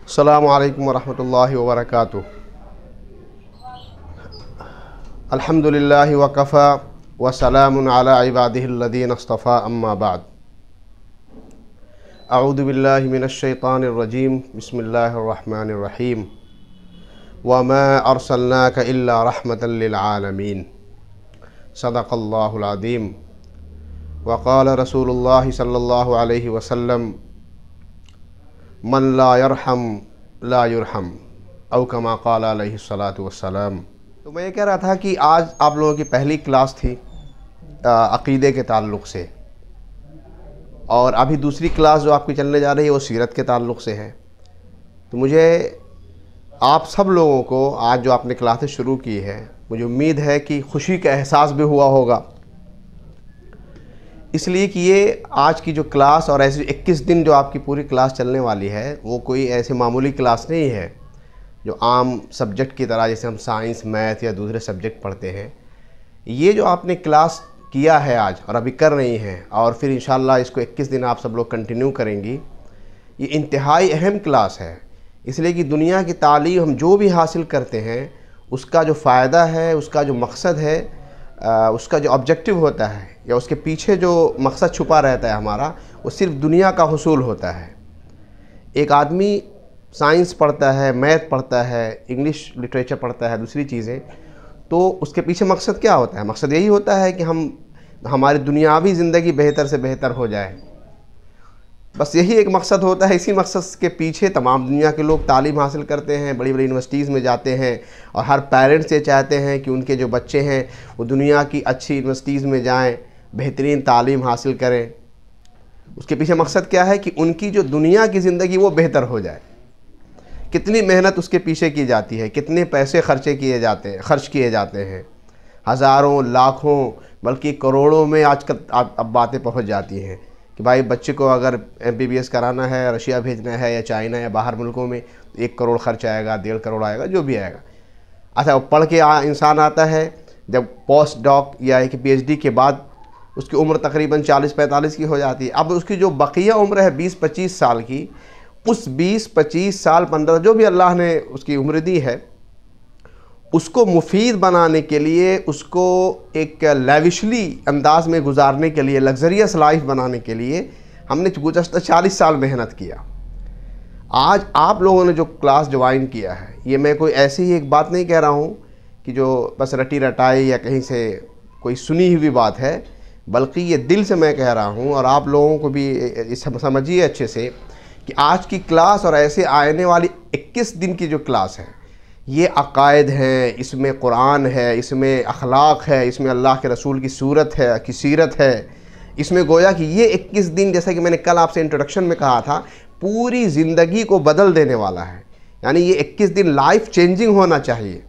السلام علیکم ورحمۃ اللہ وبرکاتہ۔ الحمدللہ وکفی وسلام علی عبادہ الذین اصطفی، اما بعد۔ اعوذ باللہ من الشیطان الرجیم، بسم اللہ الرحمن الرحیم۔ وما ارسلناک الا رحمۃ للعالمین، صدق اللہ العظیم۔ وقال رسول اللہ صلی اللہ علیہ وسلم، من لا یرحم لا یرحم، او کما قال علیہ الصلاۃ والسلام۔ تو میں یہ کہہ رہا تھا کہ آج آپ لوگوں کی پہلی کلاس تھی عقیدے کے تعلق سے، اور ابھی دوسری کلاس جو آپ کی چلنے جا رہی ہے وہ سیرت کے تعلق سے ہے۔ تو مجھے آپ سب لوگوں کو آج جو آپ نے کلاسیں شروع کی ہے، مجھے امید ہے کہ خوشی کا احساس بھی ہوا ہوگا، اس لیے کہ یہ آج کی جو کلاس اور ایسے 21 دن جو آپ کی پوری کلاس چلنے والی ہے، وہ کوئی ایسے معمولی کلاس نہیں ہے جو عام سبجیکٹ کی طرح جیسے ہم سائنس، میتھ یا دوسرے سبجیکٹ پڑھتے ہیں۔ یہ جو آپ نے کلاس کیا ہے آج اور ابھی کر رہی ہیں، اور پھر انشاءاللہ اس کو 21 دن آپ سب لوگ کنٹینیو کریں گی، یہ انتہائی اہم کلاس ہے، اس لیے کہ دنیا کی تعلیم ہم جو بھی حاصل کرتے ہیں، اس کا جو فائدہ ہے، اس کا جو مقصد ہے، اس کا جو آبجیکٹو ہوتا ہے، یا اس کے پیچھے جو مقصد چھپا رہتا ہے ہمارا، وہ صرف دنیا کا حصول ہوتا ہے۔ ایک آدمی سائنس پڑھتا ہے، میتھ پڑھتا ہے، انگلش لٹریچر پڑھتا ہے، دوسری چیزیں، تو اس کے پیچھے مقصد کیا ہوتا ہے؟ مقصد یہی ہوتا ہے کہ ہماری دنیاوی زندگی بہتر سے بہتر ہو جائے، بس یہی ایک مقصد ہوتا ہے۔ اسی مقصد کے پیچھے تمام دنیا کے لوگ تعلیم حاصل کرتے ہیں، بڑی بڑی یونیورسٹیز میں جاتے ہیں، اور ہر پیرنٹس یہ چاہتے ہیں کہ ان کے جو بچے ہیں وہ دنیا کی اچھی یونیورسٹیز میں جائیں، بہترین تعلیم حاصل کریں۔ اس کے پیچھے مقصد کیا ہے کہ ان کی جو دنیا کی زندگی وہ بہتر ہو جائے۔ کتنی محنت اس کے پیچھے کی جاتی ہے، کتنے پیسے خرچ کیے جاتے ہیں، ہزاروں، لاکھوں، بلکہ کروڑوں میں آج کل اب باتیں پہنچ جاتی ہیں کہ بھائی بچے کو اگر MBBS کرانا ہے، رشیا بھیجنا ہے یا چائنا یا باہر ملکوں میں، 1 کروڑ خرچ آئے گا، 1.5 کروڑ آئے گا، جو بھی آئے گا۔ اچھا، وہ پڑھ کے انسان آتا ہے، جب پوسٹ ڈاک یا ایک PhD کے بعد اس کی عمر تقریباً 40-45 کی ہو جاتی ہے۔ اب اس کی جو بقیہ عمر ہے 20-25 سال کی، اس 20-25 سال 15 جو بھی اللہ نے اس کی عمر دی ہے، اس کو مفید بنانے کے لیے، اس کو ایک لیوشلی انداز میں گزارنے کے لیے، لگزریس لائف بنانے کے لیے ہم نے گزشتہ 40 سال محنت کیا۔ آج آپ لوگوں نے جو کلاس جوائن کیا ہے، یہ میں کوئی ایسی ہی ایک بات نہیں کہہ رہا ہوں کہ جو بس رٹی رٹائی یا کہیں سے کوئی سنی ہوئی بات ہے، بلکہ یہ دل سے میں کہہ رہا ہوں، اور آپ لوگوں کو بھی سمجھیے اچھے سے کہ آج کی کلاس اور ایسے آنے والی 21 دن کی جو کلاس ہے، یہ عقائد ہیں، اس میں قرآن ہے، اس میں اخلاق ہے، اس میں اللہ کے رسول کی صورت ہے، کی سیرت ہے، اس میں گویا کہ یہ 21 دن، جیسا کہ میں نے کل آپ سے انٹروڈکشن میں کہا تھا، پوری زندگی کو بدل دینے والا ہے۔ یعنی یہ 21 دن لائف چینجنگ ہونا چاہیے،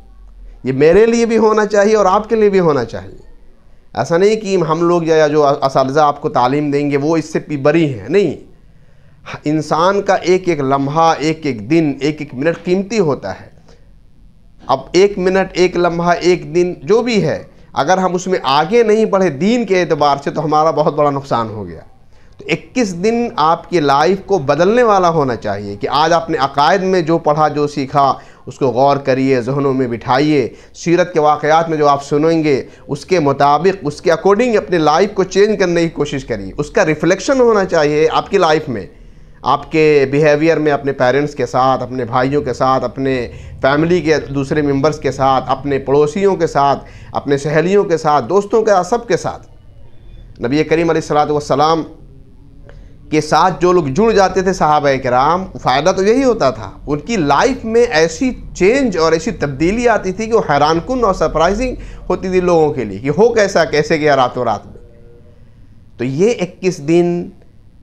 یہ میرے لیے بھی ہونا چاہیے اور آپ کے لیے بھی ہونا چاہیے۔ ایسا نہیں کہ ہم لوگ یا جو اساتذہ آپ کو تعلیم دیں گے وہ اس سے بری ہیں، نہیں۔ انسان کا ایک ایک لمحہ، ایک ایک دن، ایک ایک منٹ قیمتی ہوتا ہے۔ اب 1 منٹ، 1 لمحہ، 1 دن جو بھی ہے، اگر ہم اس میں آگے نہیں بڑھے دین کے اعتبار سے، تو ہمارا بہت بڑا نقصان ہو گیا۔ تو 21 دن آپ کی لائف کو بدلنے والا ہونا چاہیے کہ آج آپ نے عقائد میں جو پڑھا، جو سیکھا، اس کو غور کریے، ذہنوں میں بٹھائیے، سیرت کے واقعات میں جو آپ سنیں گے اس کے مطابق، اس کے اکارڈنگ اپنے لائف کو چینج کرنے کی کوشش کریے۔ اس کا ریفلیکشن ہونا چاہیے آپ کی لائف میں، آپ کے بیہیویئر میں، اپنے پیرنٹس کے ساتھ، اپنے بھائیوں کے ساتھ، اپنے فیملی کے دوسرے ممبرز کے ساتھ، اپنے پڑوسیوں کے ساتھ، اپنے سہیلیوں کے ساتھ، دوستوں کے ساتھ، سب کے ساتھ۔ نبی کریم علیہ الصلوۃ والسلام کے ساتھ جو لوگ جڑ جاتے تھے صحابہ کرام، فائدہ تو یہی ہوتا تھا، ان کی لائف میں ایسی چینج اور ایسی تبدیلی آتی تھی کہ وہ حیران کن اور سرپرائزنگ ہوتی تھی لوگوں کے لیے کہ ہو کیسے گیا راتوں رات میں۔ تو یہ 21 دن،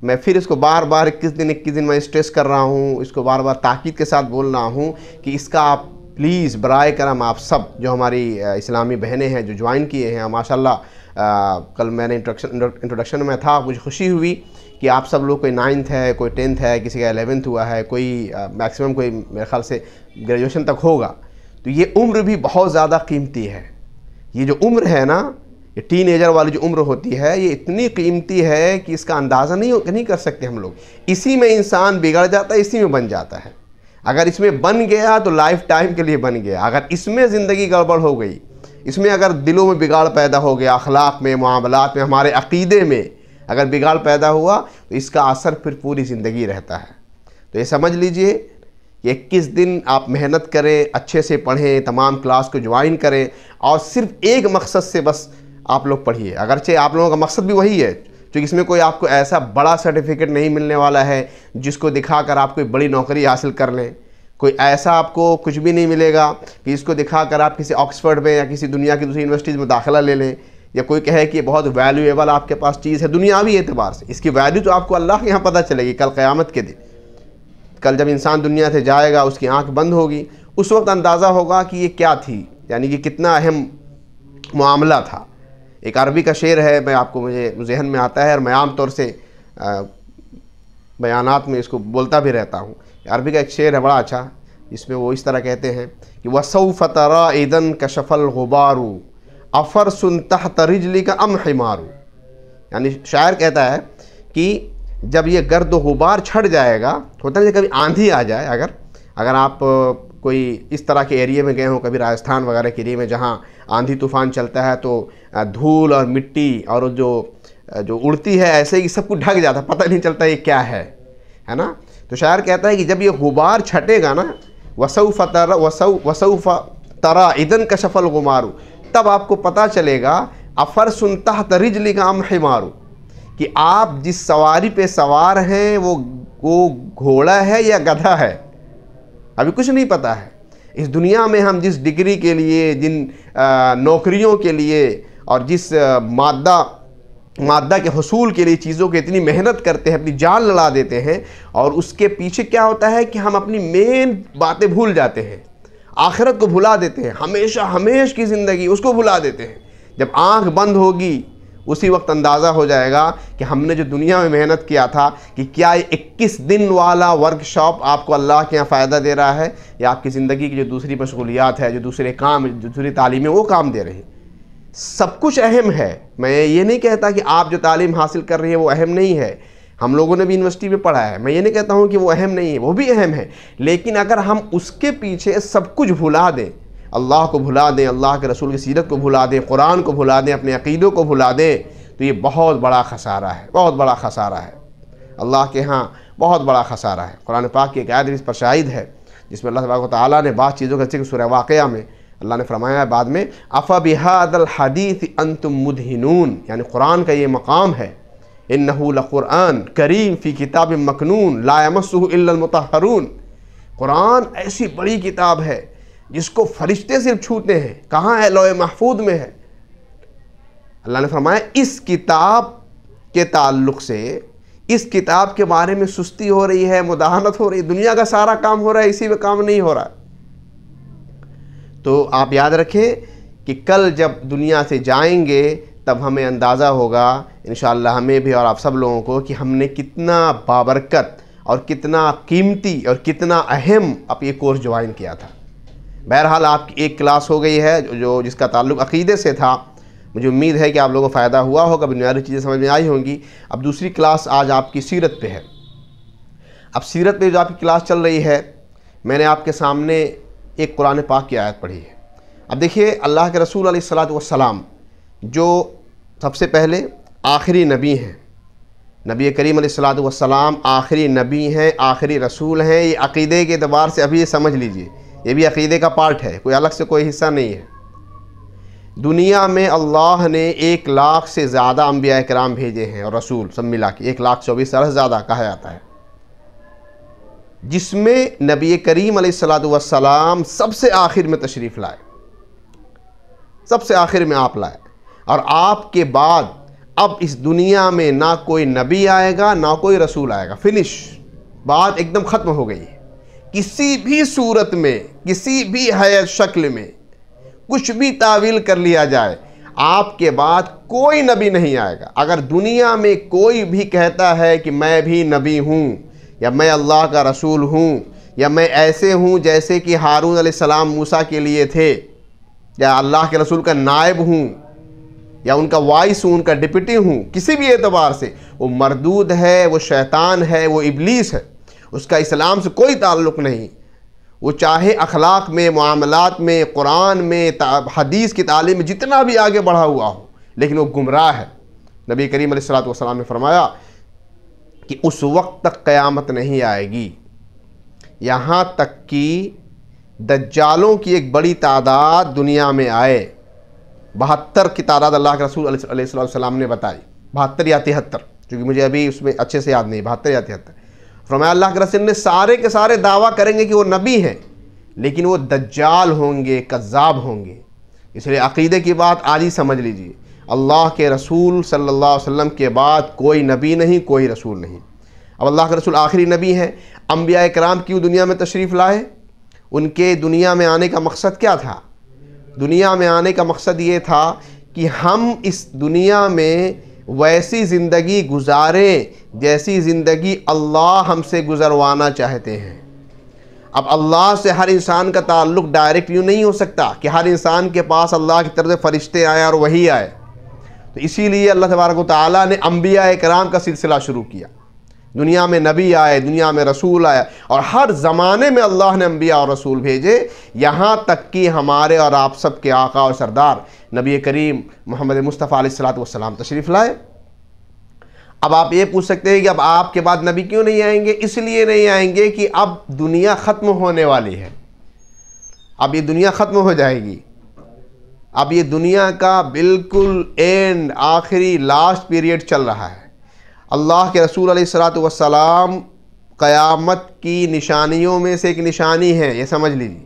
میں پھر اس کو بار بار 21 دن میں اسٹریس کر رہا ہوں، اس کو بار بار تاکید کے ساتھ بول رہا ہوں کہ اس کا آپ پلیز برائے کرم آپ سب جو ہماری اسلامی بہنیں ہیں جو جوائن کیے ہیں، ماشاءاللہ کل میں نے انٹروڈکشن میں تھا، مجھے خوشی ہوئی کہ آپ سب لوگ، کوئی 9th ہے، کوئی 10th ہے، کسی کا 11th ہوا ہے، کوئی میکسیمم کوئی میرے خیال سے گریجویشن تک ہوگا۔ تو یہ عمر بھی بہت زیادہ قیمتی ہے۔ یہ جو عمر ہے نا، یہ ٹین ایجر والی جو عمر ہوتی ہے، یہ اتنی قیمتی ہے کہ اس کا اندازہ نہیں کر سکتے ہم لوگ۔ اسی میں انسان بگڑ جاتا ہے، اسی میں بن جاتا ہے۔ اگر اس میں بن گیا تو لائف ٹائم کے لیے بن گیا. اگر اس میں زندگی گڑبڑ ہو گئی، اس میں اگر دلوں میں بگاڑ پیدا ہو گیا، اخلاق میں، معاملات میں، ہمارے عقیدے میں اگر بگاڑ پیدا ہوا تو اس کا اثر پھر پوری زندگی رہتا ہے. تو یہ سمجھ لیجئے کہ 21 دن آپ محنت کریں، اچھے سے پڑھیں، تمام کلاس کو جوائن کریں، اور صرف ایک مقصد سے بس آپ لوگ پڑھیے. اگرچہ آپ لوگوں کا مقصد بھی وہی ہے، کیونکہ اس میں کوئی آپ کو ایسا بڑا سرٹیفکیٹ نہیں ملنے والا ہے جس کو دکھا کر آپ کوئی بڑی نوکری حاصل کر لیں. کوئی ایسا آپ کو کچھ بھی نہیں ملے گا کہ اس کو دکھا کر آپ کسی آکسفورڈ میں یا کسی دنیا کی دوسری یونیورسٹیز میں داخلہ لے لیں، یا کوئی کہے کہ یہ بہت ویلیویبل آپ کے پاس چیز ہے دنیاوی اعتبار سے. اس کی ویلیو تو آپ کو اللہ کے یہاں پتہ چلے گی کل قیامت کے دن. کل جب انسان دنیا سے جائے گا، اس کی آنکھ بند ہوگی، اس وقت اندازہ ہوگا کہ یہ کیا تھی، یعنی کہ کتنا اہم معاملہ تھا. ایک عربی کا شعر ہے، مجھے ذہن میں آتا ہے، اور میں عام طور سے بیانات میں اس کو بولتا بھی رہتا ہوں. عربی کا ایک شعر ہے بڑا اچھا، جس میں وہ اس طرح کہتے ہیں کہ وَسَوْفَ تَرَىٰ إِذًا كَشَفَ الْغُبَارُ أَفَرْسٌ تَحْتَ رِجْلِكَ أَمْ حِمَارُ. یعنی شاعر کہتا ہے کہ جب یہ گرد و غبار چھٹ جائے گا، ہوتا ہے کبھی آندھی آ جائے، اگر آپ کوئی اس طرح کے ایریے میں گئے ہوں، کبھی راجستھان وغیرہ کے ایریے میں جہاں آندھی طوفان چلتا ہے، تو دھول اور مٹی اور جو اڑتی ہے ایسے ہی سب کو ڈھک جاتا ہے، پتہ نہیں چلتا یہ کیا ہے نا. تو شاعر کہتا ہے کہ جب یہ غبار چھٹے گا نا، وَسَوْفَ تَرَىٰ إِذًا كَشَفَ الْغُبَارُ، تب آپ کو پتہ چلے گا أَفَرْسٌ تَحْتَ رِجْلِكَ أَمْ حِمَارُ، کہ آپ جس سواری پہ سوار ہیں وہ گھوڑا ہے یا گدھا ہے. ابھی کچھ نہیں پتہ ہے. اس دنیا میں ہم جس ڈگری کے لیے، جن نوکریوں کے لیے، اور جس مادہ کے حصول کے لیے چیزوں کے اتنی محنت کرتے ہیں، اپنی جان لڑا دیتے ہیں، اور اس کے پیچھے کیا ہوتا ہے کہ ہم اپنی مین باتیں بھول جاتے ہیں، آخرت کو بھلا دیتے ہیں، ہمیشہ کی زندگی اس کو بھلا دیتے ہیں. جب آنکھ بند ہوگی اسی وقت اندازہ ہو جائے گا کہ ہم نے جو دنیا میں محنت کیا تھا، کہ کیا یہ 21 دن والا ورکشاپ آپ کو اللہ کے یہاں فائدہ دے رہا ہے، یا آپ کی زندگی کی جو دوسری مشغولیات ہے، جو دوسرے کام، جو دوسری تعلیمیں، وہ کام دے رہے ہیں. سب کچھ اہم ہے. میں یہ نہیں کہتا کہ آپ جو تعلیم حاصل کر رہی ہیں وہ اہم نہیں ہے. ہم لوگوں نے بھی یونیورسٹی میں پڑھا ہے، میں یہ نہیں کہتا ہوں کہ وہ اہم نہیں ہے، وہ بھی اہم ہے. لیکن اگر ہم اس کے پیچھے سب کچھ بھلا دیں، اللہ کو بھلا دیں، اللہ کے رسول کی سیرت کو بھلا دیں، قرآن کو بھلا دیں، اپنے عقیدوں کو بھلا دیں، تو یہ بہت بڑا خسارہ ہے، بہت بڑا خسارہ ہے. اللہ کے ہاں بہت بڑا خسارہ ہے. قرآن پاک کی ایک آیت اس پر شاہد ہے، جس میں اللہ تبارک و تعالیٰ نے بعض چیزوں کا ذکر سورہ واقعہ میں اللہ نے فرمایا ہے بعد میں، أَفَبِهَذَا الْحَدِيثِ أَنْتُمْ مُدْهِنُونَ، یعنی قرآن کا یہ مقام ہے، إِنَّهُ لَقُرْآنٌ كَرِيمٌ فِي كِتَابٍ مَّكْنُونٍ لَا يَمَسُّهُ إِلَّا الْمُطَهَّرُونَ. قرآن ایسی بڑی کتاب ہے جس کو فرشتے صرف چھوتے ہیں. کہاں ہے؟ لوح محفوظ میں ہے. اللہ نے فرمایا اس کتاب کے تعلق سے، اس کتاب کے بارے میں سستی ہو رہی ہے، مداہنت ہو رہی ہے، دنیا کا سارا کام ہو رہا ہے، اسی میں کام نہیں ہو رہا. تو آپ یاد رکھیں کہ کل جب دنیا سے جائیں گے تب ہمیں اندازہ ہوگا انشاءاللہ، ہمیں بھی اور آپ سب لوگوں کو، کہ ہم نے کتنا بابرکت اور کتنا قیمتی اور کتنا اہم اب یہ کورس جوائن کیا تھا. بہرحال آپ کی ایک کلاس ہو گئی ہے جس کا تعلق عقیدے سے تھا. مجھے امید ہے کہ آپ لوگوں کو فائدہ ہوا ہوگا، بنیادی چیزیں سمجھ میں آئی ہوں گی. اب دوسری کلاس آج آپ کی سیرت پہ ہے. اب سیرت پہ جو آپ کی کلاس چل رہی ہے، میں نے آپ کے سامنے ایک قرآن پاک کی آیت پڑھی ہے. اب دیکھیے، اللہ کے رسول علیہ الصلوۃ والسلام جو سب سے پہلے آخری نبی ہیں، نبی کریم علیہ الصلوۃ والسلام آخری نبی ہیں، آخری رسول ہیں. یہ عقیدے کے اعتبار سے ابھی یہ سمجھ لیجئے، یہ بھی عقیدے کا پارٹ ہے، کوئی الگ سے کوئی حصہ نہیں ہے. دنیا میں اللہ نے 1,00,000 سے زیادہ انبیاء کرام بھیجے ہیں، اور رسول سب ملا کے 1,24,000 سے زیادہ کہا جاتا ہے، جس میں نبی کریم علیہ الصلوۃ والسلام سب سے آخر میں تشریف لائے، سب سے آخر میں آپ لائے. اور آپ کے بعد اب اس دنیا میں نہ کوئی نبی آئے گا، نہ کوئی رسول آئے گا. فنش، بات ایک دم ختم ہو گئی ہے. کسی بھی صورت میں، کسی بھی حیث شکل میں کچھ بھی تعویل کر لیا جائے، آپ کے بعد کوئی نبی نہیں آئے گا. اگر دنیا میں کوئی بھی کہتا ہے کہ میں بھی نبی ہوں، یا میں اللہ کا رسول ہوں، یا میں ایسے ہوں جیسے کہ ہارون علیہ السلام موسیٰ کے لیے تھے، یا اللہ کے رسول کا نائب ہوں، یا ان کا وائس ہوں، ان کا ڈپٹی ہوں، کسی بھی اعتبار سے وہ مردود ہے، وہ شیطان ہے، وہ ابلیس ہے، اس کا اسلام سے کوئی تعلق نہیں. وہ چاہے اخلاق میں، معاملات میں، قرآن میں، حدیث کی تعلیم میں جتنا بھی آگے بڑھا ہوا ہو، لیکن وہ گمراہ ہے۔ نبی کریم علیہ السلام نے فرمایا کہ اس وقت تک قیامت نہیں آئے گی یہاں تک کہ دجالوں کی ایک بڑی تعداد دنیا میں آئے۔ 72 کی تعداد اللہ کے رسول علیہ السلام نے بتائی، 72 یا 73، چونکہ مجھے ابھی اس میں اچھے سے یاد نہیں، 72 یا 73۔ فرمایا اللہ کے رسول نے سارے کے سارے دعویٰ کریں گے کہ وہ نبی ہیں، لیکن وہ دجال ہوں گے، کذاب ہوں گے۔ اس لیے عقیدے کی بات آج ہی سمجھ لیجئے، اللہ کے رسول صلی اللہ علیہ وسلم کے بعد کوئی نبی نہیں، کوئی رسول نہیں۔ اب اللہ کے رسول آخری نبی ہیں۔ انبیاء کرام کیوں دنیا میں تشریف لائے؟ ان کے دنیا میں آنے کا مقصد کیا تھا؟ دنیا میں آنے کا مقصد یہ تھا کہ ہم اس دنیا میں ویسی زندگی گزاریں جیسی زندگی اللہ ہم سے گزروانا چاہتے ہیں۔ اب اللہ سے ہر انسان کا تعلق ڈائریکٹ یوں نہیں ہو سکتا کہ ہر انسان کے پاس اللہ کی طرف سے فرشتے آئے اور وہی آئے، تو اسی لیے اللہ تبارک و تعالیٰ نے انبیاء کرام کا سلسلہ شروع کیا۔ دنیا میں نبی آئے، دنیا میں رسول آیا، اور ہر زمانے میں اللہ نے انبیاء اور رسول بھیجے، یہاں تک کہ ہمارے اور آپ سب کے آقا اور سردار نبی کریم محمد مصطفیٰ علیہ السلام تشریف لائے۔ اب آپ یہ پوچھ سکتے ہیں کہ اب آپ کے بعد نبی کیوں نہیں آئیں گے؟ اس لیے نہیں آئیں گے کہ اب دنیا ختم ہونے والی ہے، اب یہ دنیا ختم ہو جائے گی، اب یہ دنیا کا بالکل اینڈ، آخری لاسٹ پیریڈ چل رہا ہے۔ اللہ کے رسول علیہ السلام قیامت کی نشانیوں میں سے ایک نشانی ہے، یہ سمجھ لیجیے۔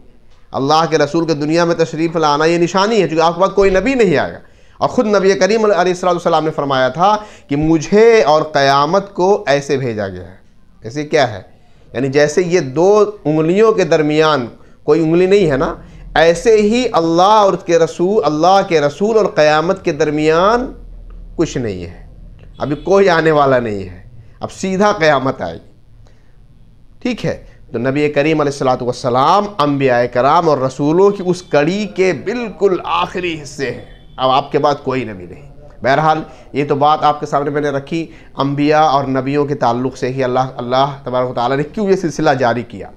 اللہ کے رسول کے دنیا میں تشریف لانا یہ نشانی ہے، چونکہ آپ کے بعد کوئی نبی نہیں آئے گا، اور خود نبی کریم علیہ السلام نے فرمایا تھا کہ مجھے اور قیامت کو ایسے بھیجا گیا ہے۔ ایسے کیا ہے؟ یعنی جیسے یہ دو انگلیوں کے درمیان کوئی انگلی نہیں ہے نا، ایسے ہی اللہ اور اس کے رسول، اللہ کے رسول اور قیامت کے درمیان کچھ نہیں ہے، ابھی کوئی آنے والا نہیں ہے، اب سیدھا قیامت آئے گی۔ ٹھیک ہے، تو نبی کریم علیہ السلام انبیاء کرام اور رسولوں کی اس کڑی کے بالکل آخری حصے ہیں، اب آپ کے بعد کوئی نبی نہیں۔ بہرحال یہ تو بات آپ کے سامنے میں نے رکھی انبیاء اور نبیوں کے تعلق سے ہی اللہ تبارک و تعالیٰ نے کیوں یہ سلسلہ جاری کیا۔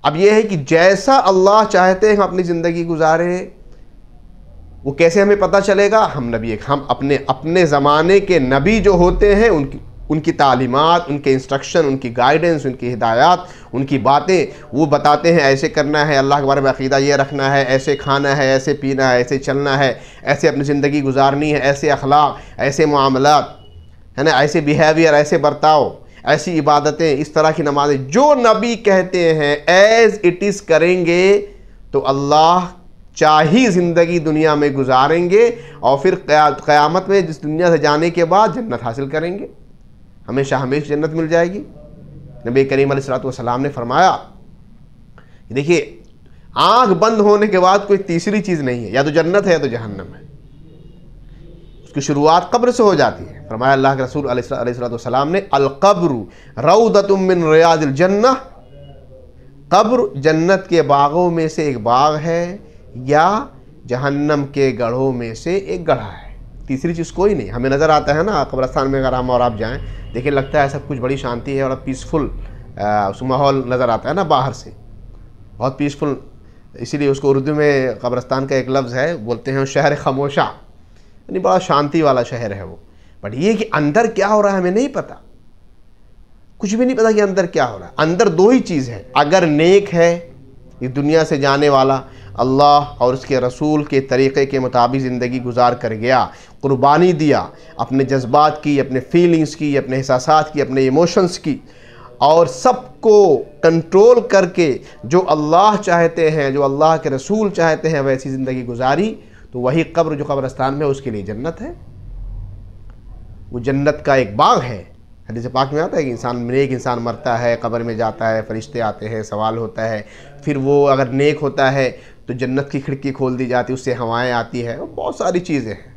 اب یہ ہے کہ جیسا اللہ چاہتے ہیں ہم اپنی زندگی گزاریں، وہ کیسے ہمیں پتہ چلے گا؟ ہم اپنے زمانے کے نبی جو ہوتے ہیں ان کی تعلیمات، ان کے انسٹرکشن، ان کی گائیڈنس، ان کی ہدایات، ان کی باتیں وہ بتاتے ہیں، ایسے کرنا ہے، اللہ کے بارے میں عقیدہ یہ رکھنا ہے، ایسے کھانا ہے، ایسے پینا ہے، ایسے چلنا ہے، ایسے اپنی زندگی گزارنی ہے، ایسے اخلاق، ایسے معاملات، ہے نا، ایسے بیہیویئر، ایسے برتاؤ، ایسی عبادتیں، اس طرح کی نمازیں، جو نبی کہتے ہیں ایز اٹ از کریں گے تو اللہ چاہی زندگی دنیا میں گزاریں گے، اور پھر قیامت میں جس دنیا سے جانے کے بعد جنت حاصل کریں گے، ہمیشہ ہمیشہ جنت مل جائے گی۔ نبی کریم علیہ السلام نے فرمایا کہ دیکھیے آنکھ بند ہونے کے بعد کوئی تیسری چیز نہیں ہے، یا تو جنت ہے یا تو جہنم ہے، اس کی شروعات قبر سے ہو جاتی ہے۔ فرمایا اللہ کے رسول علیہ السلام نے القبر روضۃ من ریاض الجنہ، قبر جنت کے باغوں میں سے ایک باغ ہے یا جہنم کے گڑھوں میں سے ایک گڑھا ہے، تیسری چیز کوئی نہیں۔ ہمیں نظر آتا ہے نا قبرستان میں اگر ہم اور آپ جائیں، دیکھیں لگتا ہے سب کچھ بڑی شانتی ہے اور پیسفل اس ماحول نظر آتا ہے نا باہر سے، بہت پیسفل، اسی لیے اس کو اردو میں قبرستان کا ایک لفظ ہے، بولتے ہیں شہر خاموشہ، یعنی بڑا شانتی والا شہر ہے وہ۔ بٹ یہ کہ اندر کیا ہو رہا ہے ہمیں نہیں پتہ، کچھ بھی نہیں پتہ کہ اندر کیا ہو رہا ہے۔ اندر دو ہی چیز ہے، اگر نیک ہے یہ دنیا سے جانے والا، اللہ اور اس کے رسول کے طریقے کے مطابق زندگی گزار کر گیا، قربانی دیا، اپنے جذبات کی، اپنے فیلنگز کی، اپنے احساسات کی، اپنے ایموشنز کی، اور سب کو کنٹرول کر کے جو اللہ چاہتے ہیں، جو اللہ کے رسول چاہتے ہیں ویسی زندگی گزاری، تو وہی قبر جو قبرستان میں اس کے لیے جنت ہے، وہ جنت کا ایک باغ ہے۔ حدیث پاک میں آتا ہے کہ نیک انسان مرتا ہے، قبر میں جاتا ہے، فرشتے آتے ہیں، سوال ہوتا ہے، پھر وہ اگر نیک ہوتا ہے تو جنت کی کھڑکی کھول دی جاتی ہے، اس سے ہوائیں آتی ہے، بہت ساری چیزیں ہیں،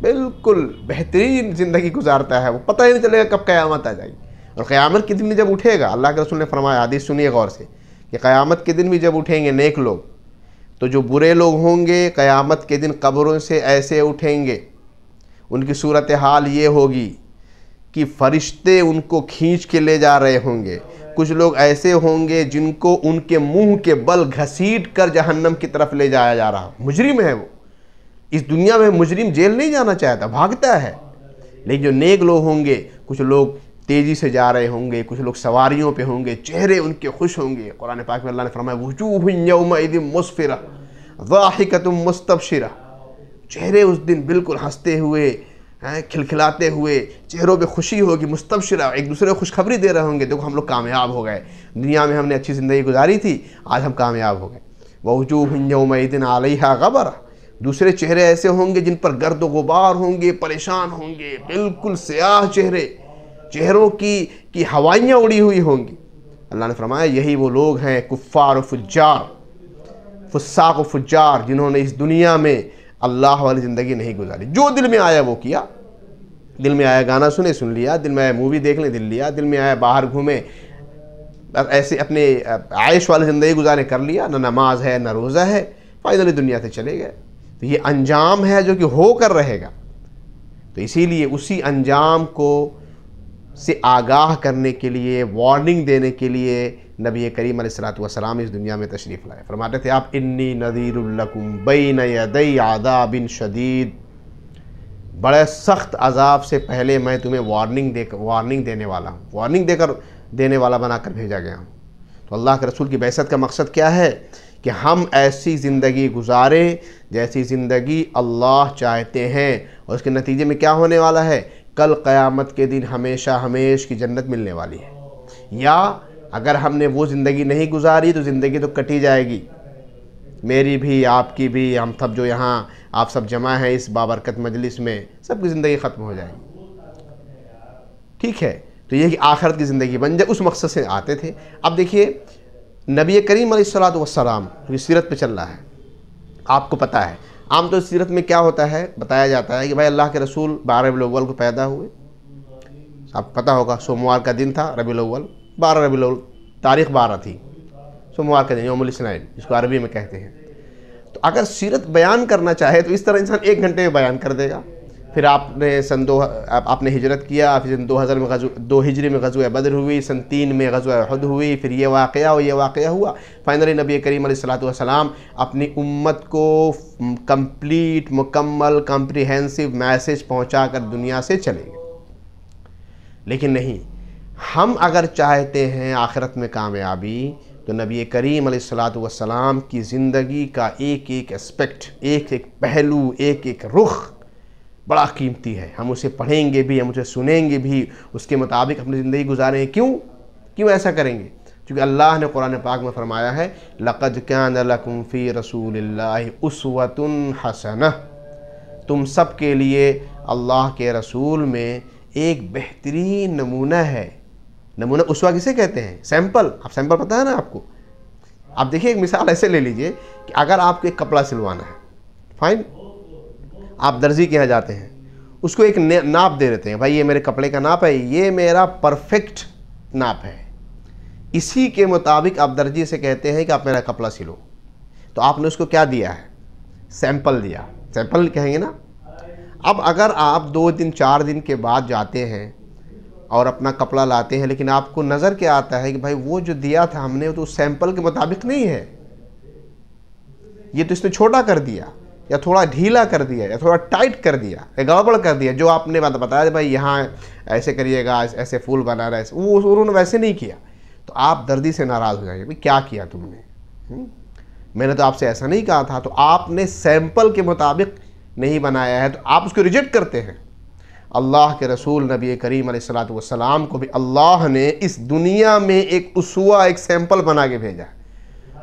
بالکل بہترین زندگی گزارتا ہے، وہ پتہ ہی نہیں چلے گا کب قیامت آ جائے گی۔ اور قیامت کے دن بھی جب اٹھے گا، اللہ کے رسول نے فرمایا، حدیث سنیے غور سے، کہ قیامت کے دن بھی جب اٹھیں گے نیک لوگ، تو جو برے لوگ ہوں گے قیامت کے دن قبروں سے ایسے اٹھیں گے، ان کی صورتحال یہ ہوگی کہ فرشتے ان کو کھینچ کے لے جا رہے ہوں گے، کچھ لوگ ایسے ہوں گے جن کو ان کے منہ کے بل گھسیٹ کر جہنم کی طرف لے جایا جا رہا، مجرم ہے وہ۔ اس دنیا میں مجرم جیل نہیں جانا چاہتا، بھاگتا ہے، لیکن جو نیک لوگ ہوں گے، کچھ لوگ تیزی سے جا رہے ہوں گے، کچھ لوگ سواریوں پہ ہوں گے، چہرے ان کے خوش ہوں گے۔ قرآن پاک میں اللہ نے فرمایا وجوہ یومئذ مسفرہ ضاحکۃ مستبشرہ، چہرے اس دن بالکل ہنستے ہوئے، کھلکھلاتے ہوئے، چہروں پہ خوشی ہوگی، مستبشرہ، ایک دوسرے کو خوشخبری دے رہے ہوں گے، دیکھو ہم لوگ کامیاب ہو گئے، دنیا میں ہم نے اچھی زندگی گزاری تھی، آج ہم کامیاب ہو گئے۔ ووجوہ یومئذ علیہا غبرہ، دوسرے چہرے ایسے ہوں گے جن پر گرد و غبار ہوں گے، پریشان ہوں گے، بالکل سیاہ چہرے، چہروں کی ہوائیاں اڑی ہوئی ہوں گی۔ اللہ نے فرمایا یہی وہ لوگ ہیں کفار و فجار، فساق و فجار، جنہوں نے اس دنیا میں اللہ والی زندگی نہیں گزاری، جو دل میں آیا وہ کیا، دل میں آیا گانا سن لیا، دل میں آیا مووی دیکھ لیں دل لیا، دل میں آیا باہر گھومے، ایسے اپنے عائش والی زندگی گزارے کر لیا، نہ نماز ہے نہ روزہ ہے، فائنلی دنیا سے چلے گئے۔ تو یہ انجام ہے جو کہ ہو کر رہے گا، تو اسی لیے اسی انجام کو سے آگاہ کرنے کے لیے، وارننگ دینے کے لیے نبی کریم علیہ الصلوۃ والسلام اس دنیا میں تشریف لائے۔ فرماتے تھے آپ انی نذیر لکم بین یدی عذاب شدید، بڑے سخت عذاب سے پہلے میں تمہیں وارننگ دینے والا ہوں، وارننگ دینے والا بنا کر بھیجا گیا ہوں۔ تو اللہ کے رسول کی بعثت کا مقصد کیا ہے کہ ہم ایسی زندگی گزاریں جیسی زندگی اللہ چاہتے ہیں، اور اس کے نتیجے میں کیا ہونے والا ہے، کل قیامت کے دن ہمیشہ ہمیش کی جنت ملنے والی ہے۔ یا اگر ہم نے وہ زندگی نہیں گزاری تو زندگی تو کٹی جائے گی، میری بھی، آپ کی بھی، ہم سب جو یہاں آپ سب جمع ہیں اس بابرکت مجلس میں، سب کی زندگی ختم ہو جائے گی، ٹھیک ہے؟ تو یہ کہ آخرت کی زندگی بن جائے، اس مقصد سے آتے تھے۔ اب دیکھیے نبی کریم علیہ الصلوۃ والسلام کی سیرت پہ چل رہا ہے، آپ کو پتہ ہے عام طور سیرت میں کیا ہوتا ہے، بتایا جاتا ہے کہ بھائی اللہ کے رسول 12 ربیع الاول کو پیدا ہوئے، آپ کو پتہ ہوگا سوموار کا دن تھا ربیع الاول، 12 ربیع الاول، تاریخ 12 تھی، سوموار کا دن، یوم الاثنین جس کو عربی میں کہتے ہیں۔ تو اگر سیرت بیان کرنا چاہے تو اس طرح انسان 1 گھنٹے میں بیان کر دے گا۔ پھر آپ نے ہجرت کیا، پھر 2000 میں 2 ہجری میں غزوہ بدر ہوئی، سن 3 میں غزوہ احد ہوئی، پھر یہ واقعہ ہوا، فائنلی نبی کریم علیہ الصلوۃ والسلام اپنی امت کو مکمل کمپریہنسو میسج پہنچا کر دنیا سے چلے گئے۔ لیکن نہیں، ہم اگر چاہتے ہیں آخرت میں کامیابی تو نبی کریم علیہ الصلوۃ والسلام کی زندگی کا ایک ایک اسپیکٹ، ایک ایک پہلو، ایک ایک رخ بڑا قیمتی ہے، ہم اسے پڑھیں گے بھی، ہم اسے سنیں گے بھی، اس کے مطابق اپنی زندگی گزاریں۔ کیوں ایسا کریں گے؟ کیونکہ اللہ نے قرآن پاک میں فرمایا ہے لَقَدْ كَانَ لَكُمْ فِي رَسُولِ اللَّهِ أُسْوَةٌ حَسَنَةٌ، تم سب کے لیے اللہ کے رسول میں ایک بہترین نمونہ ہے۔ نمونہ اسوہ کسے کہتے ہیں؟ سیمپل، اب سیمپل پتہ ہے نا آپ کو؟ اب دیکھیں ایک مثال ایسے لے لیجئے کہ اگر آپ کو ایک کپڑا سلوانا ہے، فائن، آپ درزی کے یہاں جاتے ہیں، اس کو ایک ناپ دے دیتے ہیں، بھائی یہ میرے کپڑے کا ناپ ہے، یہ میرا پرفیکٹ ناپ ہے، اسی کے مطابق آپ درزی سے کہتے ہیں کہ آپ میرا کپڑا سلو، تو آپ نے اس کو کیا دیا ہے؟ سیمپل دیا، سیمپل کہیں گے نا۔ اب اگر آپ 2 دن 4 دن کے بعد جاتے ہیں اور اپنا کپڑا لاتے ہیں، لیکن آپ کو نظر کیا آتا ہے کہ بھائی وہ جو دیا تھا ہم نے تو اس سیمپل کے مطابق نہیں ہے، یہ تو اس نے چھوٹا کر دیا، یا تھوڑا ڈھیلا کر دیا، یا تھوڑا ٹائٹ کر دیا، یا گڑبڑ کر دیا، جو آپ نے بتایا بھائی یہاں ایسے کریے گا، ایسے پھول بنا رہا ہے، وہ انہوں نے ویسے نہیں کیا، تو آپ دردی سے ناراض ہو جائیں گے، بھائی کیا کیا تم نے، میں نے تو آپ سے ایسا نہیں کہا تھا، تو آپ نے سیمپل کے مطابق نہیں بنایا ہے، تو آپ اس کو ریجیکٹ کرتے ہیں۔ اللہ کے رسول نبی کریم علیہ الصلوۃ والسلام کو بھی اللہ نے اس دنیا میں ایک اسوہ، ایک سیمپل بنا کے بھیجا ہے،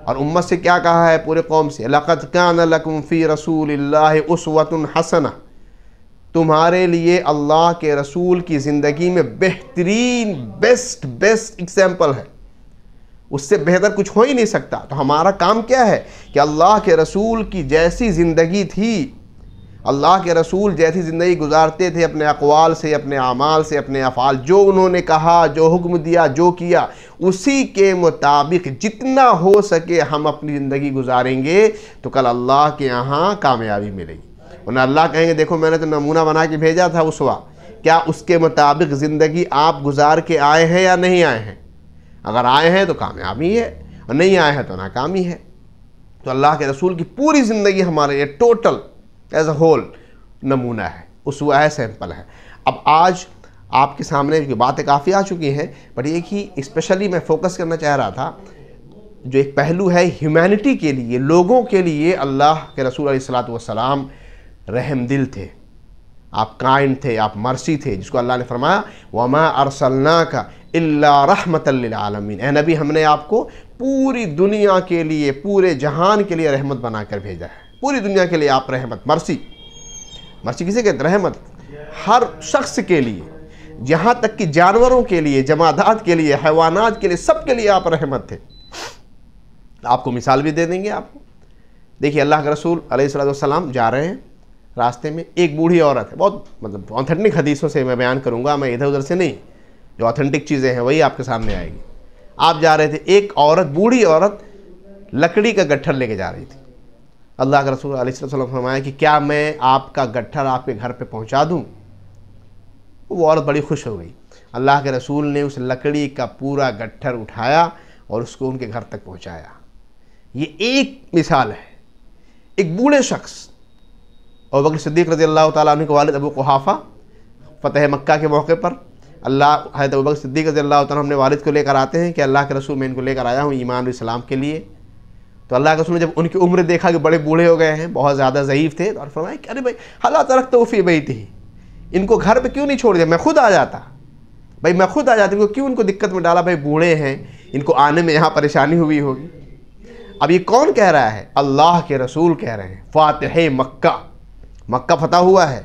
اور امت سے کیا کہا ہے؟ پورے قوم سے لَقَدْ كَانَ لَكُمْ فِي رَسُولِ اللَّهِ أُسْوَةٌ حَسَنَةٌ، تمہارے لیے اللہ کے رسول کی زندگی میں بہترین، بیسٹ ایگزامپل ہے، اس سے بہتر کچھ ہو ہی نہیں سکتا۔ تو ہمارا کام کیا ہے کہ اللہ کے رسول کی جیسی زندگی تھی، اللہ کے رسول جیسی زندگی گزارتے تھے، اپنے اقوال سے، اپنے اعمال سے، اپنے افعال، جو انہوں نے کہا، جو حکم دیا، جو کیا، اسی کے مطابق جتنا ہو سکے ہم اپنی زندگی گزاریں گے تو کل اللہ کے یہاں کامیابی ملے گی۔ ورنہ اللہ کہیں گے دیکھو میں نے تو نمونہ بنا کے بھیجا تھا اسوہ، کیا اس کے مطابق زندگی آپ گزار کے آئے ہیں یا نہیں آئے ہیں؟ اگر آئے ہیں تو کامیابی ہے اور نہیں آئے ہیں تو ناکامی ہے۔ تو اللہ کے رسول کی پوری زندگی ہمارے لیے ٹوٹل ایز اے ہول نمونہ ہے، اسوہ ہے، سیمپل ہے۔ اب آج آپ کے سامنے کی باتیں کافی آ چکی ہیں، بٹ ایک ہی اسپیشلی میں فوکس کرنا چاہ رہا تھا، جو ایک پہلو ہے ہیومینٹی کے لیے، لوگوں کے لیے اللہ کے رسول علیہ الصلوۃ والسلام رحم دل تھے، آپ کائنڈ تھے، آپ مرسی تھے، جس کو اللہ نے فرمایا وَمَا أَرْسَلْنَاكَ إِلَّا رَحْمَةً لِلْعَالَمِينَ، اے نبی ہم نے آپ کو پوری دنیا کے لیے، پورے جہان کے لیے رحمت بنا کر بھیجا ہے، پوری دنیا کے لیے آپ رحمت، مرسی کسے کہتے ہیں؟ رحمت ہر شخص کے لیے، جہاں تک کہ جانوروں کے لیے، جمادات کے لیے، حیوانات کے لیے، سب کے لیے آپ رحمت تھے۔ آپ کو مثال بھی دے دیں گے آپ کو، دیکھیے اللہ کے رسول علیہ الصلوۃ والسلام جا رہے ہیں راستے میں، ایک بوڑھی عورت ہے، بہت مطلب آتھینٹک حدیثوں سے میں بیان کروں گا، میں ادھر ادھر سے نہیں، جو آتھینٹک چیزیں ہیں وہی آپ کے سامنے آئے گی۔ آپ جا رہے تھے، ایک عورت، بوڑھی عورت لکڑی کا گٹھر لے کے جا رہی تھی۔ اللہ کے رسول علیہ الصلوۃ والسلام فرمایا کہ کیا میں آپ کا گٹھر آپ کے گھر پہ پہنچا دوں؟ وہ عورت بڑی خوش ہو گئی۔ اللہ کے رسول نے اس لکڑی کا پورا گٹھر اٹھایا اور اس کو ان کے گھر تک پہنچایا۔ یہ ایک مثال ہے، ایک بوڑھے شخص، ابوبکر صدیق رضی اللہ تعالیٰ عنہ کے والد ابو قحافہ، فتح مکہ کے موقع پر حضرت ابوبکر صدیق رضی اللہ تعالیٰ اپنے والد کو لے کر آتے ہیں کہ اللہ کے رسول میں ان کو لے کر آیا ہوں ایمان و اسلام کے لیے۔ تو اللہ کے رسول نے جب ان کی عمر دیکھا کہ بڑے بوڑھے ہو گئے ہیں، بہت زیادہ ضعیف تھے، اور فرمایا کہ ارے بھائی حلا ترکتہ فی بیتہ، ان کو گھر پہ کیوں نہیں چھوڑ دیا، میں خود آ جاتا، بھائی میں خود آ جاتا، ان کو کیوں ان کو دقت میں ڈالا، بھائی بوڑھے ہیں، ان کو آنے میں یہاں پریشانی ہوئی ہوگی۔ اب یہ کون کہہ رہا ہے؟ اللہ کے رسول کہہ رہے ہیں، فاتح مکہ، مکہ فتح ہوا ہے،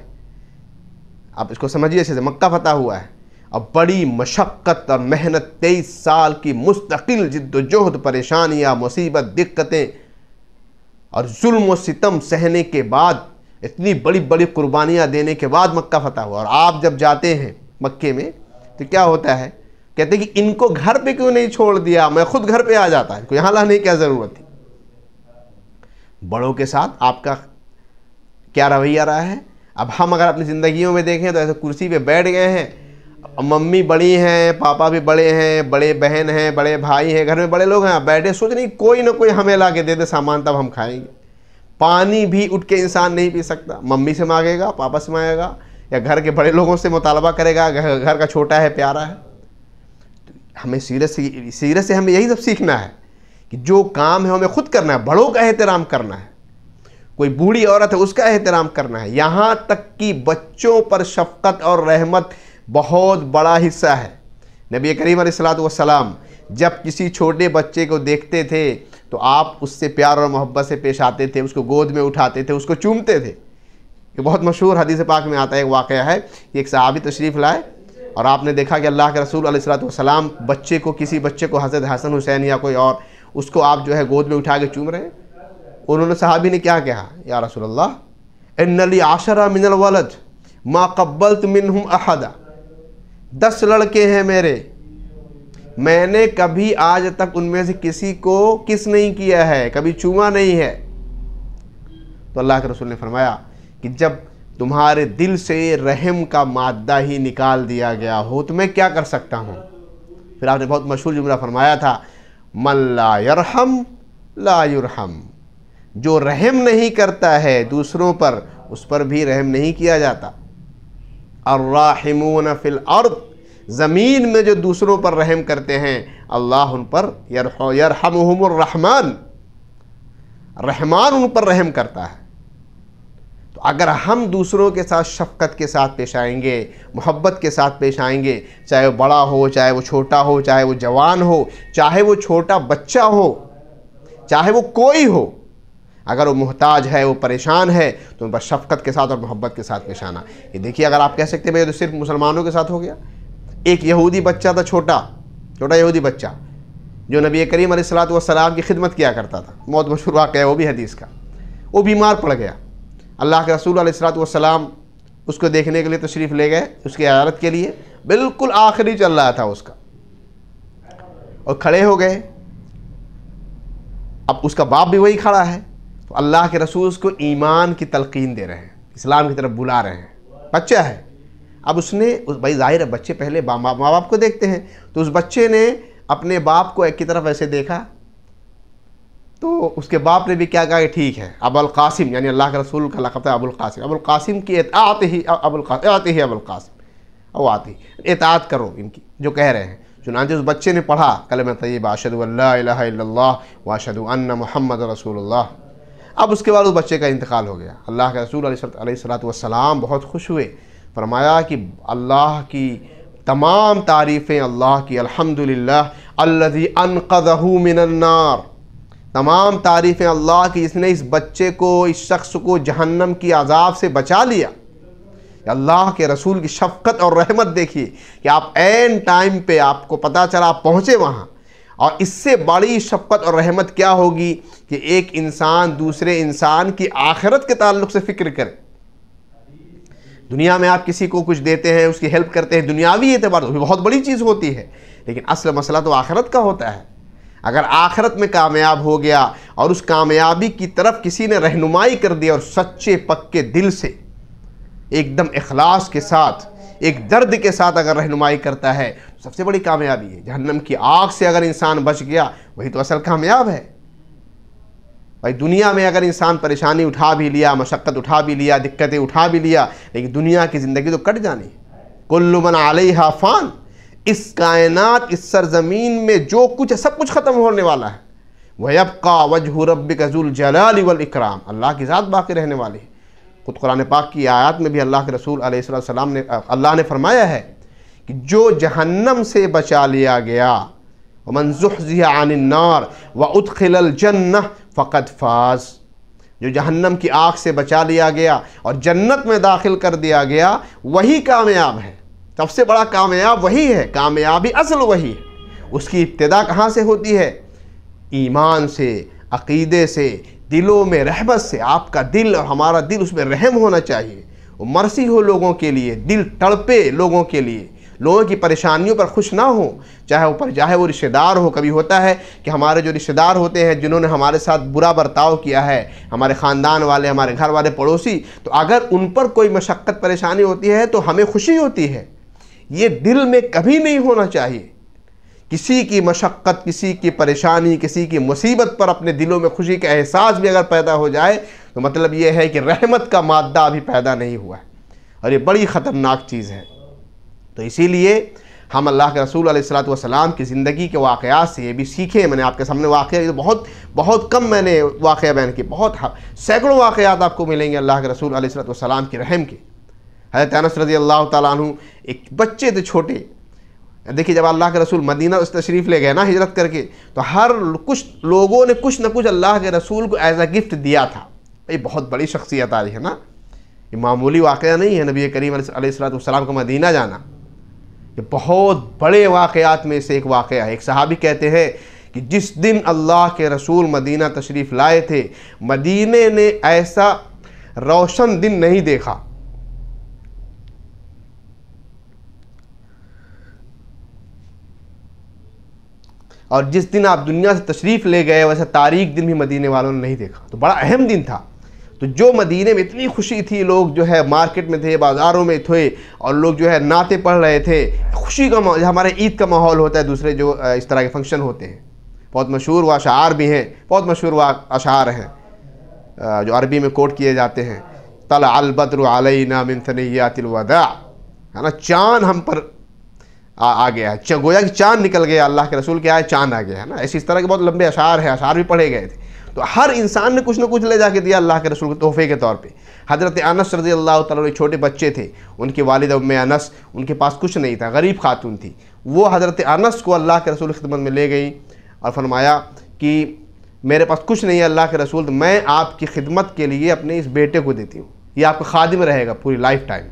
آپ اس کو سمجھیے اچھے سے، مکہ فتح ہوا ہے، اب بڑی مشقت اور محنت، 23 سال کی مستقل جد و جہد، پریشانیاں، مصیبت، دقتیں اور ظلم و ستم سہنے کے بعد، اتنی بڑی بڑی قربانیاں دینے کے بعد مکہ فتح ہوا۔ اور آپ جب جاتے ہیں مکے میں تو کیا ہوتا ہے؟ کہتے ہیں کہ ان کو گھر پہ کیوں نہیں چھوڑ دیا، میں خود گھر پہ آ جاتا، ان کو یہاں لانے کی کیا ضرورت تھی؟ بڑوں کے ساتھ آپ کا کیا رویہ رہا ہے؟ اب ہم اگر اپنی زندگیوں میں دیکھیں تو ایسے کرسی پہ بیٹھ گئے ہیں، ممی بڑی ہیں، پاپا بھی بڑے ہیں، بڑے بہن ہیں، بڑے بھائی ہیں، گھر میں بڑے لوگ ہیں، بیٹھے سوچ نہیں کوئی نہ کوئی ہمیں لا کے دے دے سامان تب ہم کھائیں گے۔ پانی بھی اٹھ کے انسان نہیں پی سکتا، ممی سے مانگے گا، پاپا سے مانگے گا، یا گھر کے بڑے لوگوں سے مطالبہ کرے گا، گھر کا چھوٹا ہے پیارا ہے۔ ہمیں سیرت سے ہمیں یہی سب سیکھنا ہے کہ جو کام ہے ہمیں خود کرنا ہے، بڑوں کا احترام کرنا ہے، کوئی بوڑھی عورت ہے اس کا احترام کرنا ہے، یہاں تک کہ بچوں پر شفقت اور رحمت بہت بڑا حصہ ہے۔ نبی کریم علیہ الصلوۃ والسلام جب کسی چھوٹے بچے کو دیکھتے تھے تو آپ اس سے پیار اور محبت سے پیش آتے تھے، اس کو گود میں اٹھاتے تھے، اس کو چومتے تھے۔ یہ بہت مشہور حدیث پاک میں آتا ہے، ایک واقعہ ہے کہ ایک صحابی تشریف لائے اور آپ نے دیکھا کہ اللہ کے رسول علیہ الصلوۃ والسلام کسی بچے کو، حضرت حسن حسین یا کوئی اور، اس کو آپ جو ہے گود میں اٹھا کے چوم رہے ہیں۔ انہوں نے، صحابی نے کیا کہا؟ یا رسول اللہ ان لی 10 من الولد ما قبلت منہم احدا، 10 لڑکے ہیں میرے، میں نے کبھی آج تک ان میں سے کسی کو کس نہیں کیا ہے، کبھی چوما نہیں ہے۔ تو اللہ کے رسول نے فرمایا کہ جب تمہارے دل سے رحم کا مادہ ہی نکال دیا گیا ہو تو میں کیا کر سکتا ہوں؟ پھر آپ نے بہت مشہور جملہ فرمایا تھا، من لا یرحم لا یرحم، جو رحم نہیں کرتا ہے دوسروں پر، اس پر بھی رحم نہیں کیا جاتا۔ الراحمون فی الارض، زمین میں جو دوسروں پر رحم کرتے ہیں اللہ ان پر یرحمہم الرحمن، رحمان ان پر رحم کرتا ہے۔ تو اگر ہم دوسروں کے ساتھ شفقت کے ساتھ پیش آئیں گے، محبت کے ساتھ پیش آئیں گے، چاہے وہ بڑا ہو، چاہے وہ چھوٹا ہو، چاہے وہ جوان ہو، چاہے وہ چھوٹا بچہ ہو، چاہے وہ کوئی ہو، اگر وہ محتاج ہے، وہ پریشان ہے، تو ان پر شفقت کے ساتھ اور محبت کے ساتھ پیش آنا۔ یہ دیکھیے، اگر آپ کہہ سکتے ہیں بھئی یہ تو صرف مسلمانوں کے ساتھ ہو گیا۔ ایک یہودی بچہ تھا، چھوٹا یہودی بچہ، جو نبی کریم علیہ الصلوۃ والسلام کی خدمت کیا کرتا تھا، بہت مشہور واقعہ ہے وہ بھی حدیث کا۔ وہ بیمار پڑ گیا، اللہ کے رسول علیہ الصلوۃ والسلام اس کو دیکھنے کے لیے تشریف لے گئے، اس کی عیادت کے لیے، بالکل آخری چل رہا تھا اس کا، اور کھڑے ہو گئے۔ اب اس کا باپ بھی وہی کھڑا ہے، تو اللہ کے رسول اس کو ایمان کی تلقین دے رہے ہیں، اسلام کی طرف بلا رہے ہیں، بچہ ہے۔ اب اس نے، بھائی ظاہر ہے بچے پہلے ماں باپ کو دیکھتے ہیں، تو اس بچے نے اپنے باپ کو ایک کی طرف ایسے دیکھا تو اس کے باپ نے بھی کیا کہا کہ ٹھیک ہے، ابو القاسم، یعنی اللہ کے رسول کا لقب تھا ابو القاسم، ابو القاسم کی اطاعت ہی ابو القاسم، او آتی اطاعت کرو ان کی جو کہہ رہے ہیں۔ چنانچہ اس بچے نے پڑھا کلمہ طیبہ اشہد ان لا الہ الا اللہ واشہد ان محمد رسول اللہ۔ اب اس کے بعد اس بچے کا انتقال ہو گیا۔ اللہ کے رسول علیہ الصلوۃ والسلام بہت خوش ہوئے، فرمایا کہ اللہ کی تمام تعریفیں اللہ کی، الحمدللہ الذی انقذہ من النار، تمام تعریفیں اللہ کی جس نے اس بچے کو، اس شخص کو جہنم کی عذاب سے بچا لیا۔ اللہ کے رسول کی شفقت اور رحمت دیکھیے کہ آپ عین ٹائم پہ آپ کو پتہ چلا، آپ پہنچے وہاں، اور اس سے بڑی شفقت اور رحمت کیا ہوگی کہ ایک انسان دوسرے انسان کی آخرت کے تعلق سے فکر کرے۔ دنیا میں آپ کسی کو کچھ دیتے ہیں، اس کی ہیلپ کرتے ہیں، دنیاوی اعتبار سے بہت بڑی چیز ہوتی ہے، لیکن اصل مسئلہ تو آخرت کا ہوتا ہے۔ اگر آخرت میں کامیاب ہو گیا اور اس کامیابی کی طرف کسی نے رہنمائی کر دیا اور سچے پکے دل سے ایک دم اخلاص کے ساتھ، ایک درد کے ساتھ اگر رہنمائی کرتا ہے، سب سے بڑی کامیابی ہے۔ جہنم کی آگ سے اگر انسان بچ گیا، وہی تو اصل کامیاب ہے۔ بھائی دنیا میں اگر انسان پریشانی اٹھا بھی لیا، مشقت اٹھا بھی لیا، دقتیں اٹھا بھی لیا، لیکن دنیا کی زندگی تو کٹ جانی ہے۔ کل من علیہا فان، اس کائنات، اس سرزمین میں جو کچھ ہے سب کچھ ختم ہونے والا ہے۔ وَيَبْقَى وَجْهُ رَبِّكَ ذُو الْجَلَالِ وَالْإِكْرَامِ، اللہ کی ذات باقی رہنے والی ہے۔ خود قرآن پاک کی آیات میں بھی اللہ کے رسول علیہ السلام نے، اللہ نے فرمایا ہے کہ جو جہنم سے بچا لیا گیا، وَمَنْ زُحْزِحَ عَنِ النَّارِ وَأُدْخِلَ الْجَنَّةَ فَقَدْ فَازَ، جو جہنم کی آگ سے بچا لیا گیا اور جنت میں داخل کر دیا گیا، وہی کامیاب ہے۔ سب سے بڑا کامیاب وہی ہے، کامیابی اصل وہی ہے۔ اس کی ابتدا کہاں سے ہوتی ہے؟ ایمان سے، عقیدے سے، دلوں میں رحمت سے۔ آپ کا دل اور ہمارا دل، اس میں رحم ہونا چاہیے، وہ مرسی ہو لوگوں کے لیے، دل تڑپے لوگوں کے لیے، لوگوں کی پریشانیوں پر خوش نہ ہو، چاہے وہ رشتہ دار ہو۔ کبھی ہوتا ہے کہ ہمارے جو رشتہ دار ہوتے ہیں جنہوں نے ہمارے ساتھ برا برتاؤ کیا ہے، ہمارے خاندان والے، ہمارے گھر والے، پڑوسی، تو اگر ان پر کوئی مشقت پریشانی ہوتی ہے تو ہمیں خوشی ہوتی ہے۔ یہ دل میں کبھی نہیں ہونا چاہیے۔ کسی کی مشقت، کسی کی پریشانی، کسی کی مصیبت پر اپنے دلوں میں خوشی کا احساس بھی اگر پیدا ہو جائے تو مطلب یہ ہے کہ رحمت کا مادہ ابھی پیدا نہیں ہوا ہے، اور یہ بڑی خطرناک چیز ہے۔ تو اسی لیے ہم اللہ کے رسول علیہ الصلوۃ والسلام کی زندگی کے واقعات سے یہ بھی سیکھیں۔ میں نے آپ کے سامنے واقعہ، یہ بہت کم میں نے واقعہ بیان کیے، بہت سینکڑوں واقعات آپ کو ملیں گے اللہ کے رسول علیہ الصلوۃ والسلام کی رحم کے۔ حضرت انس رضی اللہ تعالیٰ عنہ ایک بچے تھے چھوٹے۔ دیکھیے جب اللہ کے رسول مدینہ اس تشریف لے گئے نا ہجرت کر کے، تو ہر کچھ لوگوں نے کچھ نہ کچھ اللہ کے رسول کو ایز اے گفٹ دیا تھا۔ یہ بہت بڑی شخصیت آ رہی ہے نا، یہ معمولی واقعہ نہیں ہے نبی کریم علیہ الصلوۃ والسلام کا مدینہ جانا۔ یہ بہت بڑے واقعات میں سے ایک واقعہ ہے۔ ایک صحابی کہتے ہیں کہ جس دن اللہ کے رسول مدینہ تشریف لائے تھے، مدینے نے ایسا روشن دن نہیں دیکھا۔ اور جس دن آپ دنیا سے تشریف لے گئے ویسا تاریک دن بھی مدینے والوں نے نہیں دیکھا۔ تو بڑا اہم دن تھا۔ تو جو مدینے میں اتنی خوشی تھی، لوگ جو ہے مارکیٹ میں تھے، بازاروں میں تھے، اور لوگ جو ہے نعتیں پڑھ رہے تھے، خوشی کا ہمارے عید کا ماحول ہوتا ہے، دوسرے جو اس طرح کے فنکشن ہوتے ہیں، بہت مشہور وہ اشعار بھی ہیں، بہت مشہور وہ اشعار ہیں جو عربی میں کوٹ کیے جاتے ہیں۔ طلع البدر علینا من ثنیات الوداع، ہے نا، چاند ہم پر آ گیا ہے، گویا کہ چاند نکل گیا، اللہ کے رسول کے آئے چاند آ گیا ہے نا۔ اس طرح کے بہت لمبے اشعار ہیں، اشعار بھی پڑھے گئے تھے۔ تو ہر انسان نے کچھ نہ کچھ لے جا کے دیا اللہ کے رسول کو تحفے کے طور پہ۔ حضرت انس رضی اللہ تعالیٰ عنہ چھوٹے بچے تھے، ان کی والدہ ام انس، ان کے پاس کچھ نہیں تھا، غریب خاتون تھی۔ وہ حضرت انس کو اللہ کے رسول کی خدمت میں لے گئی اور فرمایا کہ میرے پاس کچھ نہیں ہے اللہ کے رسول، تو میں آپ کی خدمت کے لیے اپنے اس بیٹے کو دیتی ہوں، یہ آپ کا خادم رہے گا پوری لائف ٹائم۔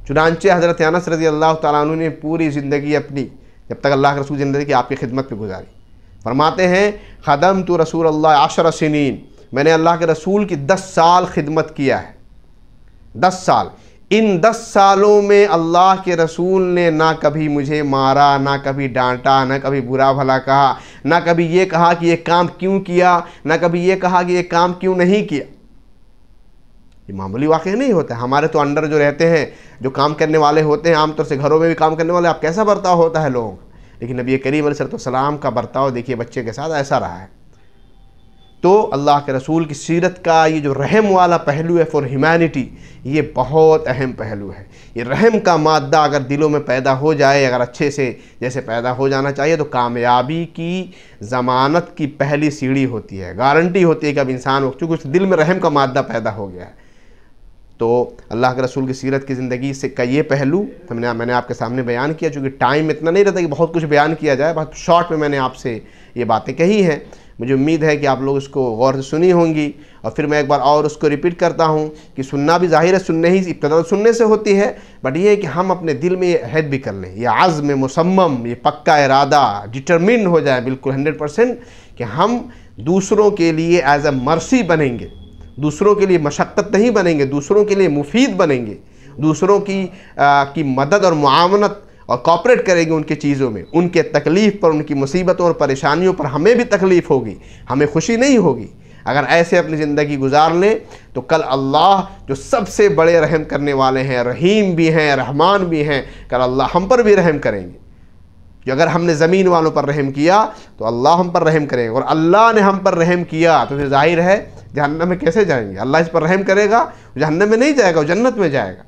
چنانچہ حضرت انس رضی اللہ تعالیٰ عنہ نے پوری زندگی اپنی، جب تک اللہ کے رسول زندہ تھے، کہ آپ کی خدمت پہ گزاری۔ فرماتے ہیں خدمت رسول اللہ 10 سنین، میں نے اللہ کے رسول کی 10 سال خدمت کیا ہے، 10 سال۔ ان 10 سالوں میں اللہ کے رسول نے نہ کبھی مجھے مارا، نہ کبھی ڈانٹا، نہ کبھی برا بھلا کہا، نہ کبھی یہ کہا کہ یہ کام کیوں کیا، نہ کبھی یہ کہا کہ یہ کام کیوں نہیں کیا۔ یہ معمولی واقعہ نہیں ہوتا ہے۔ ہمارے تو انڈر جو رہتے ہیں، جو کام کرنے والے ہوتے ہیں، عام طور سے گھروں میں بھی کام کرنے والے، آپ کیسا برتاؤ ہوتا ہے لوگوں کا، لیکن نبی کریم علیہ السلام کا برتاؤ دیکھیے بچے کے ساتھ ایسا رہا ہے۔ تو اللہ کے رسول کی سیرت کا یہ جو رحم والا پہلو ہے فار ہیومینٹی، یہ بہت اہم پہلو ہے۔ یہ رحم کا مادہ اگر دلوں میں پیدا ہو جائے، اگر اچھے سے جیسے پیدا ہو جانا چاہیے، تو کامیابی کی ضمانت کی پہلی سیڑھی ہوتی ہے، گارنٹی ہوتی ہے کہ اب انسان چونکہ اس دل میں رحم کا مادہ پیدا ہو گیا ہے۔ تو اللہ کے رسول کی سیرت کی زندگی سے کا یہ پہلو میں نے آپ کے سامنے بیان کیا، چونکہ ٹائم اتنا نہیں رہتا کہ بہت کچھ بیان کیا جائے، بہت شارٹ میں نے آپ سے یہ باتیں کہی ہیں۔ مجھے امید ہے کہ آپ لوگ اس کو غور سے سنی ہوں گی، اور پھر میں ایک بار اور اس کو ریپیٹ کرتا ہوں کہ سننا بھی ظاہر ہے، سننے ہی ابتدا سننے سے ہوتی ہے، بٹ یہ ہے کہ ہم اپنے دل میں یہ عہد بھی کر لیں، یہ عزم مصمم، یہ پکا ارادہ ڈٹرمنڈ ہو جائے بالکل 100% کہ ہم دوسروں کے لیے ایز اے مرسی بنیں گے، دوسروں کے لیے مشقت نہیں بنیں گے، دوسروں کے لیے مفید بنیں گے، دوسروں کی مدد اور معاونت اور کوآپریٹ کریں گے ان کی چیزوں میں، ان کے تکلیف پر، ان کی مصیبتوں اور پریشانیوں پر ہمیں بھی تکلیف ہوگی، ہمیں خوشی نہیں ہوگی۔ اگر ایسے اپنی زندگی گزار لیں تو کل اللہ جو سب سے بڑے رحم کرنے والے ہیں، رحیم بھی ہیں، رحمان بھی ہیں، کل اللہ ہم پر بھی رحم کریں گے۔ کہ اگر ہم نے زمین والوں پر رحم کیا تو اللہ ہم پر رحم کرے گا، اور اللہ نے ہم پر رحم کیا تو پھر ظاہر ہے جہنم میں کیسے جائیں گے؟ اللہ اس پر رحم کرے گا، جہنم میں نہیں جائے گا، وہ جنت میں جائے گا۔